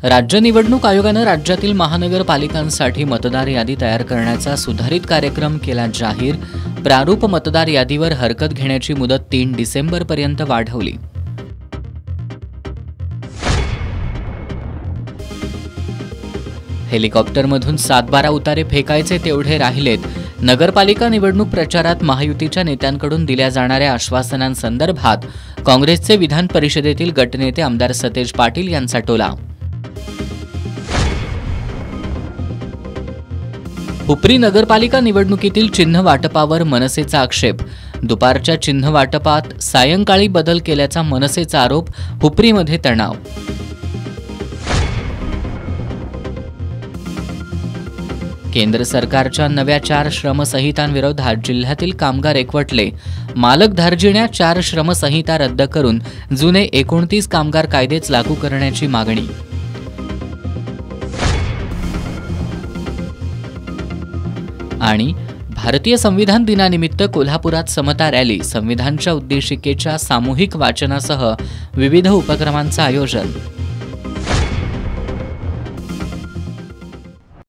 राज्य निवडणूक आयोगानं राज्यातील महानगरपालिकांसाठी मतदार यादी तयार करण्याचा सुधारित कार्यक्रम केला जाहीर। प्रारूप मतदार यादीवर हरकत घेण्याची मुदत 3 डिसेंबरपर्यंत वाढवली। हेलिकॉप्टरमधून 7-12 उतारे फेकायचे तेवढे राहिलेत। नगरपालिका निवडणूक प्रचारात महायुतीच्या नेत्यांकडून दिल्या जाणाऱ्या आश्वासनांसंदर्भात काँग्रेसचे विधान परिषदेतील गटनेते आमदार सतेज पाटील यांचा टोला। हुपरी नगरपालिका निवडणुकीतील चिन्ह वाटपावर मनसेचा आक्षेप। दुपारच्या चिन्ह वाटपात सायंकाळी बदल केल्याचा मनसेचा आरोप। हुपरीमध्ये तणाव। केंद्र सरकारच्या नव्या 4 श्रमसंहितांविरोधात जिल्ह्यातील कामगार एकवटले। मालक धार्जिण्या 4 श्रमसंहिता रद्द करून जुने 29 कामगार कायदेच लागू करण्याची मागणी। आणि भारतीय संविधान दिनानिमित्त कोल्हापुरात समता रॅली, संविधानच्या उद्देशिकेच्या सामूहिक वाचनासह विविध उपक्रमांचं आयोजन।